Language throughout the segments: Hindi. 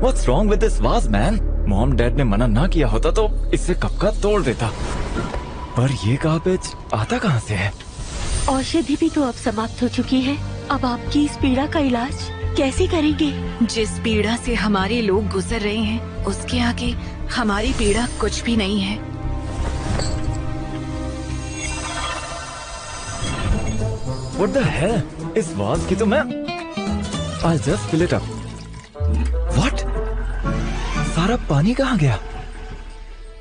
What's wrong with this vase, man? Mom dad ने मना ना किया होता तो इसे कब का तोड़ देता। पर ये गार्बेज आता कहाँ से है? औषधि भी तो अब समाप्त हो चुकी है। अब आपकी इस पीड़ा का इलाज कैसे करेंगे? जिस पीड़ा से हमारे लोग गुजर रहे हैं उसके आगे हमारी पीड़ा कुछ भी नहीं है। What the hell? इस वाज की तो मैं I'll just fill it up. What? सारा पानी कहाँ गया?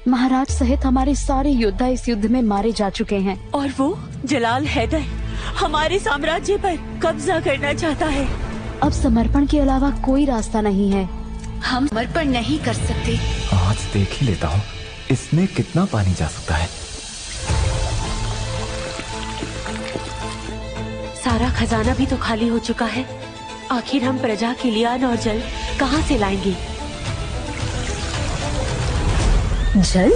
महाराज सहित हमारे सारे योद्धा इस युद्ध में मारे जा चुके हैं। और वो जलाल हैदर हमारे साम्राज्य पर कब्जा करना चाहता है। अब समर्पण के अलावा कोई रास्ता नहीं है। हम समर्पण नहीं कर सकते। आज देख ही लेता हूँ इसमें कितना पानी जा सकता है। सारा खजाना भी तो खाली हो चुका है। आखिर हम प्रजा के लिए अन्न और जल कहाँ से लाएंगे? जल?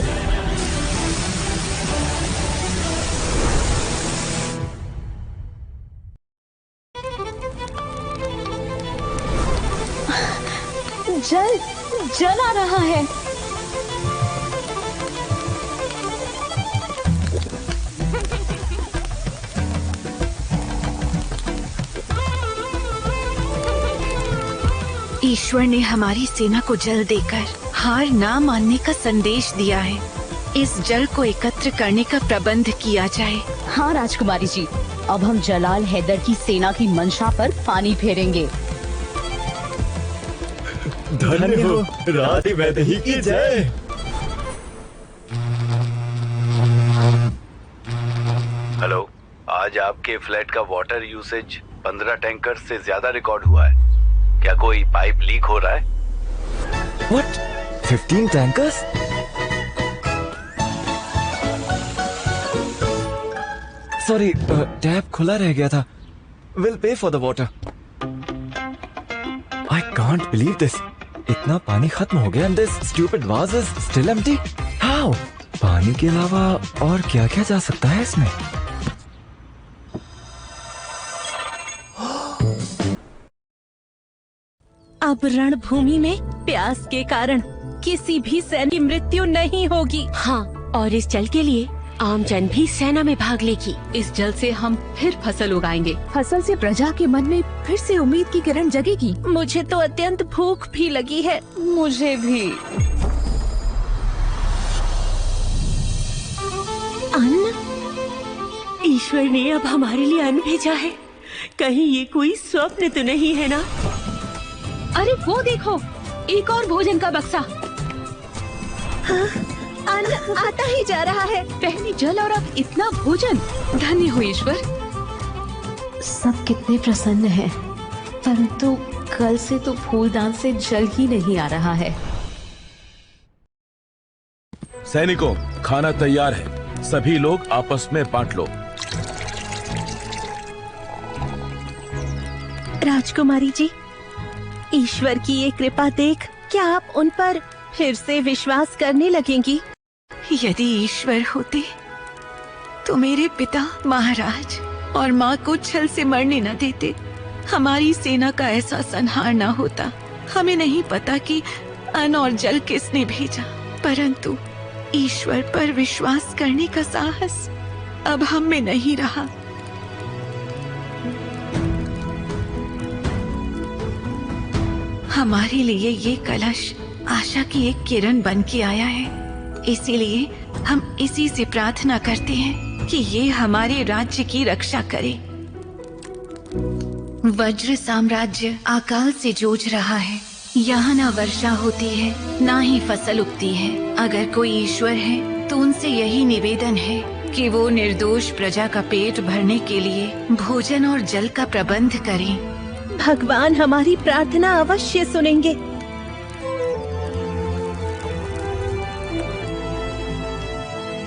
जल जल आ रहा है। ईश्वर ने हमारी सेना को जल देकर हार ना मानने का संदेश दिया है। इस जल को एकत्र करने का प्रबंध किया जाए। हाँ राजकुमारी जी, अब हम जलाल हैदर की सेना की मंशा पर पानी फेरेंगे। धन्य हो राधे वैदेही की जय। हेलो, आज आपके फ्लैट का वाटर यूसेज 15 टैंकर से ज्यादा रिकॉर्ड हुआ है। क्या कोई पाइप लीक हो रहा है? What? 15 tankers? Sorry, टैप खुला रह गया था। We'll pay for the water. I can't believe this. इतना पानी खत्म हो गया and this stupid vase is still empty. How? पानी के अलावा और क्या क्या जा सकता है इसमें? अब रणभूमि में प्यास के कारण किसी भी सैनिक की मृत्यु नहीं होगी। हाँ, और इस जल के लिए आम जन भी सेना में भाग लेगी। इस जल से हम फिर फसल उगाएंगे। फसल से प्रजा के मन में फिर से उम्मीद की किरण जगेगी। मुझे तो अत्यंत भूख भी लगी है। मुझे भी। अन्न? ईश्वर ने अब हमारे लिए अन्न भेजा है। कहीं ये कोई स्वप्न तो नहीं है ना? अरे वो देखो, एक और भोजन का बक्सा। हाँ, अन्न आता ही जा रहा है। पहले जल और अब इतना भोजन। धन्य हो ईश्वर। सब कितने प्रसन्न हैं, परंतु कल से तो फूलदान से जल ही नहीं आ रहा है। सैनिकों, खाना तैयार है। सभी लोग आपस में बांट लो। राजकुमारी जी, ईश्वर की ये कृपा देख क्या आप उन पर फिर से विश्वास करने लगेंगी? यदि ईश्वर होते तो मेरे पिता महाराज और माँ को छल से मरने न देते। हमारी सेना का ऐसा संहार न होता। हमें नहीं पता कि अन्न और जल किसने भेजा, परंतु ईश्वर पर विश्वास करने का साहस अब हम में नहीं रहा। हमारे लिए ये कलश आशा की एक किरण बन के आया है। इसीलिए हम इसी से प्रार्थना करते हैं कि ये हमारे राज्य की रक्षा करे। वज्र साम्राज्य अकाल से जूझ रहा है। यहाँ ना वर्षा होती है ना ही फसल उगती है। अगर कोई ईश्वर है तो उनसे यही निवेदन है कि वो निर्दोष प्रजा का पेट भरने के लिए भोजन और जल का प्रबंध करें। भगवान हमारी प्रार्थना अवश्य सुनेंगे।